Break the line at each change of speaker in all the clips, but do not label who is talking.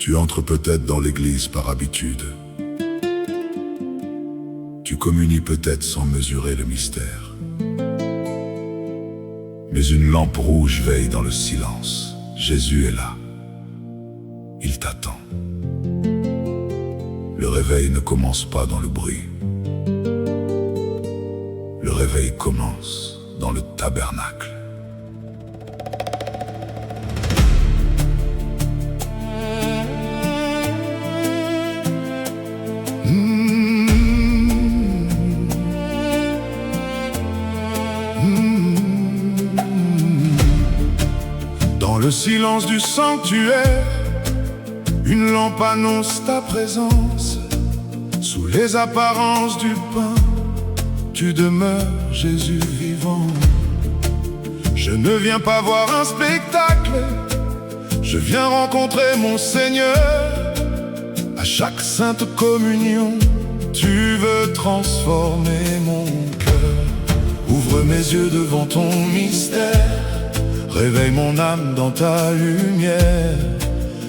Tu entres peut-être dans l'église par habitude. Tu communies peut-être sans mesurer le mystère. Mais une lampe rouge veille dans le silence. Jésus est là. Il t'attend. Le réveil ne commence pas dans le bruit. Le réveil commence dans le tabernacle. Dans le silence du sanctuaire, une lampe annonce ta présence. Sous les apparences du pain, tu demeures Jésus vivant. Je ne viens pas voir un spectacle, je viens rencontrer mon Seigneur. À chaque sainte communion, tu veux transformer mon cœur. Ouvre mes yeux devant ton mystère, réveille mon âme dans ta lumière.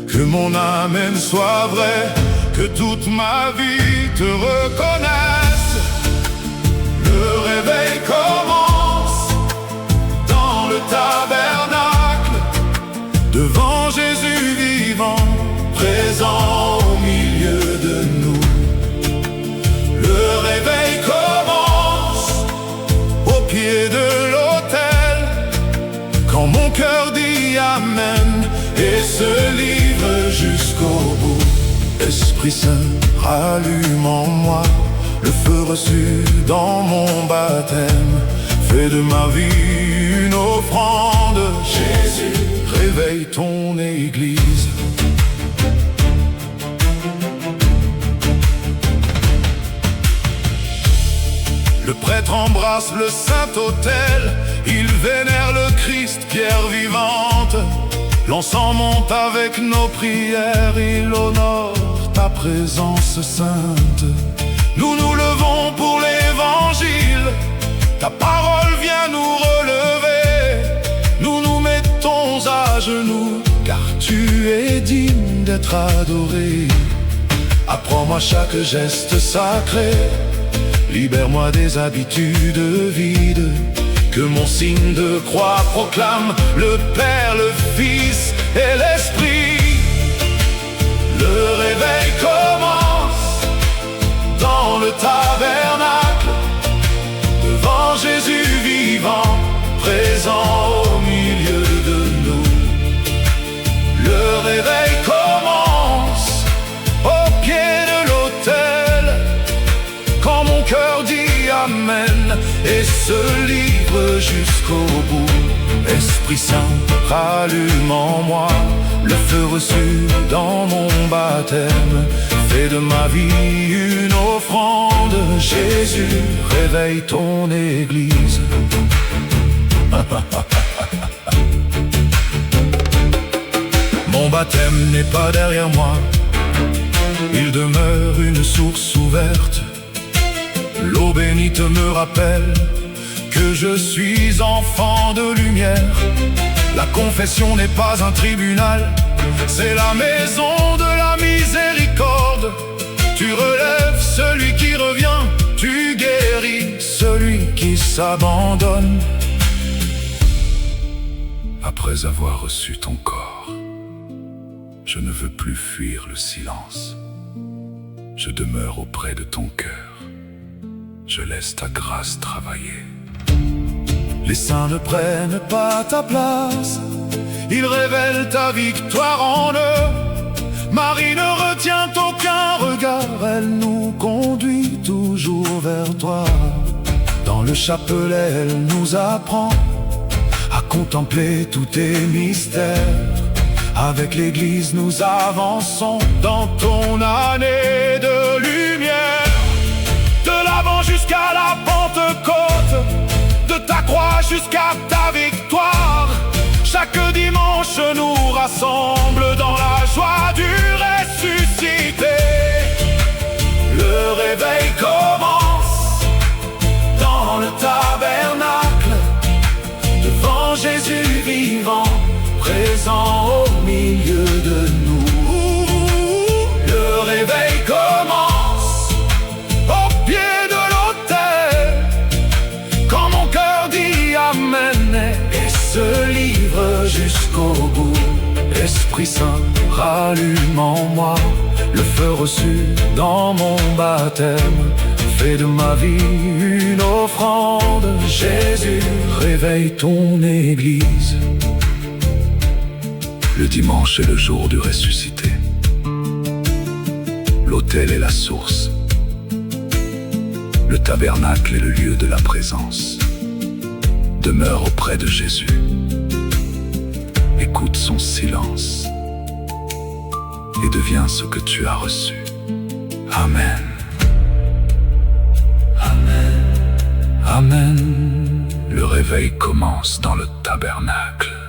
Que mon âme soit vraie, que toute ma vie te reconnaisse. Le réveil commence dans le tabernacle, devant Jésus vivant, présent au milieu de nous. Le réveil commence au pied de l'autel, quand mon cœur dit Amen et se livre jusqu'au bout. Esprit Saint, rallume en moi le feu reçu dans mon baptême. Fais de ma vie une offrande. Jésus, réveille ton église. Le prêtre embrasse le Saint-Autel, il vénère le Christ, pierre vivante. L'encens monte avec nos prières, il honore ta présence sainte. Nous nous levons pour l'évangile, ta parole vient nous relever. Nous nous mettons à genoux, car tu es digne d'être adoré. Apprends-moi chaque geste sacré, libère-moi des habitudes vides. Que mon signe de croix proclame le Père, le Fils et l'Esprit. Le réveil commence dans le tabernacle, devant Jésus vivant, présent au milieu de nous. Le réveil commence au pied de l'autel, quand mon cœur dit Amen et se livre jusqu'au bout. Esprit Saint, rallume en moi le feu reçu dans mon baptême. Fais de ma vie une offrande. Jésus, réveille ton église. Mon baptême n'est pas derrière moi, il demeure une source ouverte. L'eau bénite me rappelle que je suis enfant de lumière. La confession n'est pas un tribunal, c'est la maison de la miséricorde. Tu relèves celui qui revient, tu guéris celui qui s'abandonne. Après avoir reçu ton corps, je ne veux plus fuir le silence. Je demeure auprès de ton cœur. Je laisse ta grâce travailler. Les saints ne prennent pas ta place, ils révèlent ta victoire en eux. Marie ne retient aucun regard, elle nous conduit toujours vers toi. Dans le chapelet, elle nous apprend à contempler tous tes mystères. Avec l'église, nous avançons dans ton année de lumière. De l'avant jusqu'à la Pentecôte, de ta croix jusqu'à ta victoire. Chaque dimanche nous rassemble dans la joie du ressuscité. Le réveil commence dans le tabernacle, devant Jésus vivant, présent au milieu de nous. Esprit Saint, rallume en moi le feu reçu dans mon baptême. Fais de ma vie une offrande. Jésus, réveille ton Église. Le dimanche est le jour du ressuscité. L'autel est la source. Le tabernacle est le lieu de la présence. Demeure auprès de Jésus. Écoute son silence et deviens ce que tu as reçu. Amen. Amen. Amen. Le réveil commence dans le tabernacle.